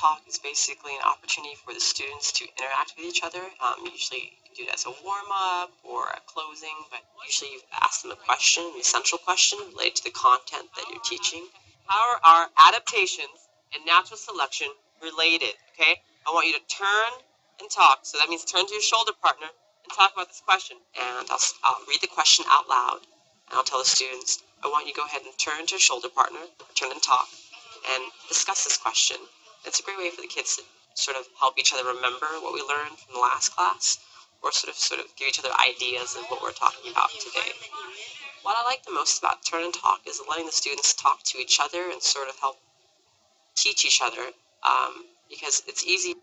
talk is basically an opportunity for the students to interact with each other. Usually you can do it as a warm-up or a closing, but usually you ask them a question, an essential question related to the content that you're teaching. How are adaptations and natural selection related? Okay, I want you to turn and talk. So that means turn to your shoulder partner and talk about this question. And I'll read the question out loud, and I'll tell the students, I want you to go ahead and turn to your shoulder partner, turn and talk, and discuss this question. It's a great way for the kids to sort of help each other remember what we learned from the last class, or sort of give each other ideas of what we're talking about today. What I like the most about turn and talk is letting the students talk to each other and sort of help teach each other, because it's easy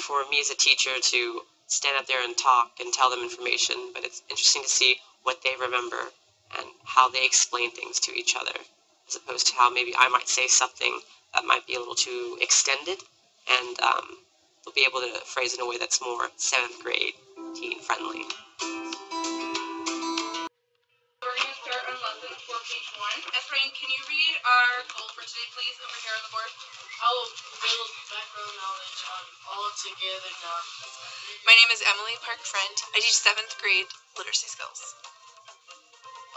for me as a teacher to stand up there and talk and tell them information, but it's interesting to see what they remember and how they explain things to each other, as opposed to how maybe I might say something that might be a little too extended, and they'll be able to phrase it in a way that's more 7th grade teen friendly. We're going to start on lesson 4, page 1. Ephraim, can you read our goal for today, please, over here on the board? I will build background knowledge on all together now. My name is Emily Park Friend. I teach 7th grade literacy skills.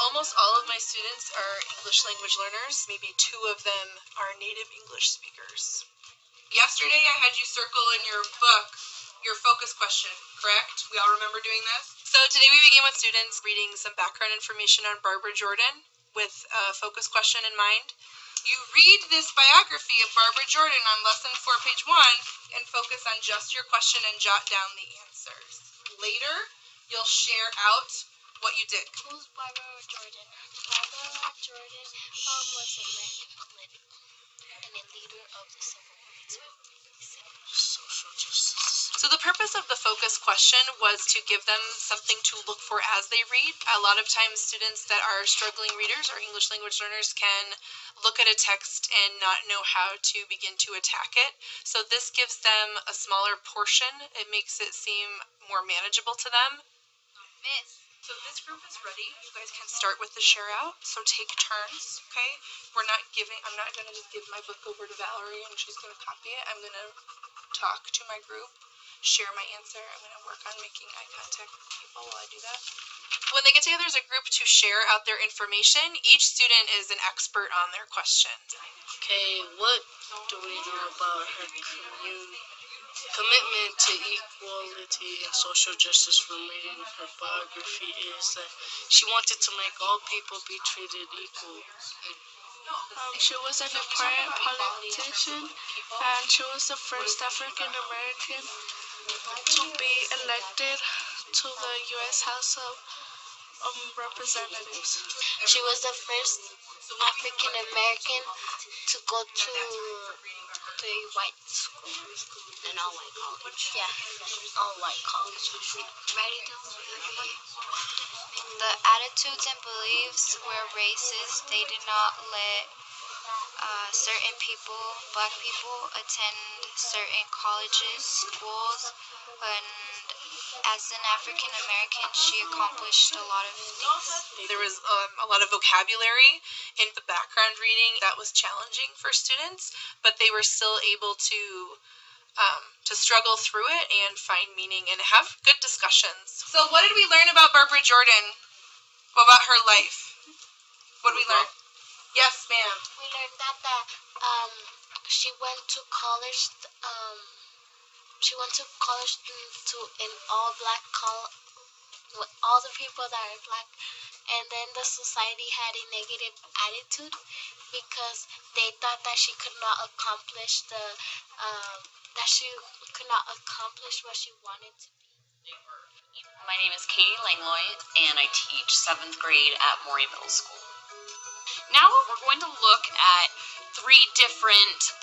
Almost all of my students are English language learners. Maybe 2 of them are native English speakers. Yesterday I had you circle in your book your focus question, correct? We all remember doing this? So today we begin with students reading some background information on Barbara Jordan with a focus question in mind. You read this biography of Barbara Jordan on lesson 4, page 1, and focus on just your question and jot down the answers. Later, you'll share out what you did. Who's Barbara Jordan? Barbara Jordan was an American political and a leader of the civil rights movement. Social justice. So the purpose of the focus question was to give them something to look for as they read. A lot of times students that are struggling readers or English language learners can look at a text and not know how to begin to attack it. So this gives them a smaller portion. It makes it seem more manageable to them. Miss. So this group is ready. You guys can start with the share out. So take turns, okay? I'm not going to just give my book over to Valerie and she's going to copy it. I'm going to talk to my group, share my answer. I'm going to work on making eye contact with people while I do that. When they get together as a group to share out their information, each student is an expert on their question. Okay, what do we know about her commitment to equality and social justice? From reading her biography is that she wanted to make all people be treated equal. She was an important politician, and she was the first African American to be elected to the U.S. House of Representatives. She was the first African American to go to the white school. An all-white college. Yeah, all-white college. Ready to The attitudes and beliefs were racist. They did not let certain people, black people, attend certain colleges, schools, and as an African American, she accomplished a lot of things. There was a lot of vocabulary in the background reading that was challenging for students, but they were still able to struggle through it and find meaning and have good discussions. So what did we learn about Barbara Jordan? What about her life? What did we learn? Yes, ma'am. We learned that she went to college. She went to college to an all-black college with all the people that are black, and then the society had a negative attitude because they thought that she could not accomplish what she wanted to be. My name is Katie Langloy, and I teach 7th grade at Maury Middle School. Now we're going to look at 3 different,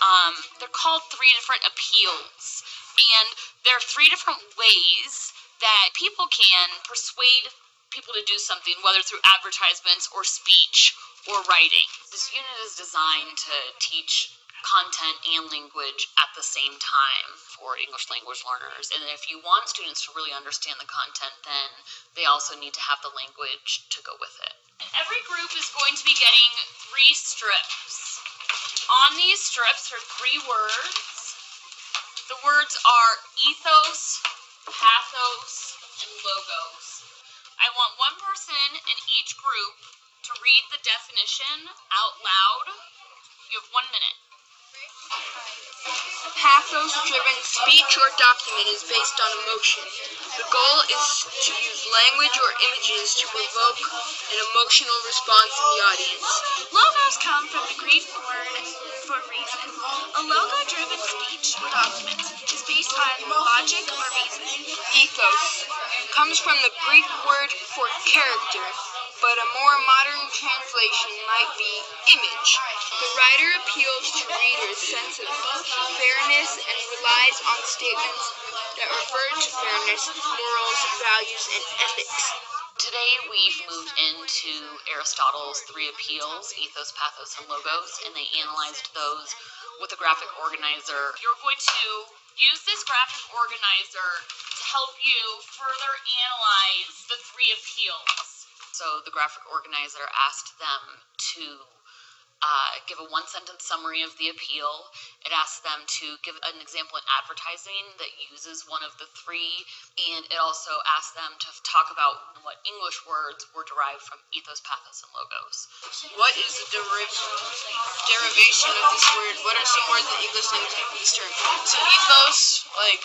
they're called 3 different appeals, and there are 3 different ways that people can persuade people to do something, whether through advertisements or speech or writing. This unit is designed to teach content and language at the same time for English language learners. And if you want students to really understand the content, then they also need to have the language to go with it. Every group is going to be getting 3 strips. On these strips are 3 words. The words are ethos, pathos, and logos. I want one person in each group to read the definition out loud. You have 1 minute. A pathos-driven speech or document is based on emotion. The goal is to use language or images to provoke an emotional response in the audience. Logos come from the Greek word for reason. A logo-driven speech or document is based on logic or reasoning. Ethos comes from the Greek word for character, but a more modern translation might be image. The writer appeals to readers' sense of fairness and relies on statements that refer to fairness, morals, values, and ethics. Today we've moved into Aristotle's 3 appeals, ethos, pathos, and logos, and they analyzed those with a graphic organizer. You're going to use this graphic organizer to help you further analyze the 3 appeals. So the graphic organizer asked them to give a 1-sentence summary of the appeal. It asks them to give an example in advertising that uses one of the 3, and it also asks them to talk about what English words were derived from ethos, pathos, and logos. What is the derivation of this word? What are some words in English language for this term? So ethos, like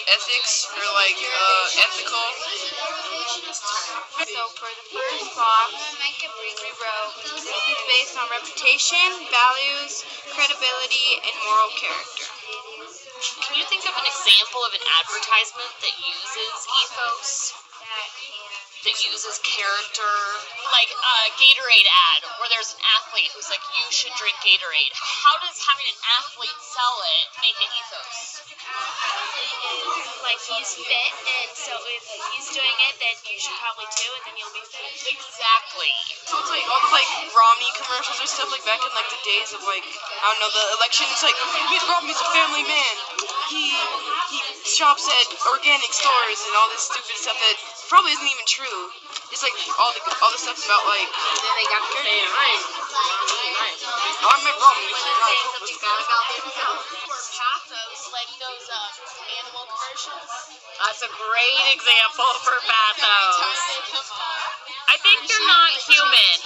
ethics, or like ethical. So for the first box, we wrote, this is based on reputation, values, credibility, and moral character. Can you think of an example of an advertisement that uses ethos? That uses character? Like a Gatorade ad where there's an athlete who's like, you should drink Gatorade. How does having an athlete sell it make it ethos? Like he's fit, and so if he's doing it, then you should probably do, and then you'll be fit. Exactly. So it's like all the like Romney commercials or stuff like back in like the days of like, I don't know, the election. It's like Mitt Romney's a family man. He shops at organic stores and all this stupid stuff that probably isn't even true. It's like all the stuff about like. And then they got to say it right. Oh, I Mitt Romney. Something bad about themselves. Or pathos, like those animal commercials. That's a great example for pathos. I think they're not human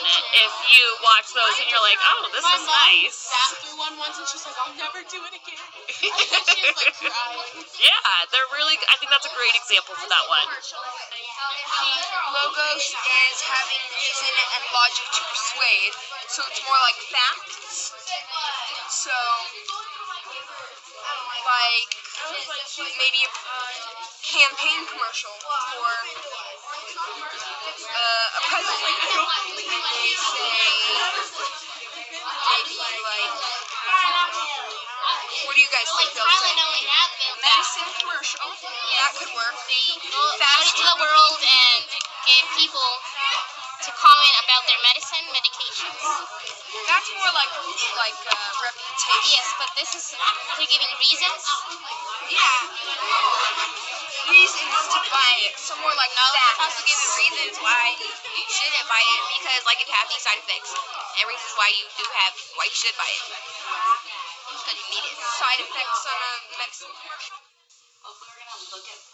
if you watch those and you're like, oh, this is nice. Sat through one once and she's like, I'll never do it again. She was like crying. Yeah, they're really, I think that's a great example for that one. Logos is having reason and logic to persuade, so it's more like facts. So, like maybe a campaign commercial for a president. They say maybe like, what do you guys think they'll say? Medicine commercial. That could work. Out into the world and get people to comment about their medicine, medications. That's more like reputation. Yes, but this is they're giving reasons. Yeah. Reasons to buy it. So more like facts. Also giving reasons why you shouldn't buy it because like it have these side effects and reasons why you should buy it because you need it. Side effects on a medicine commercial. We're going to look at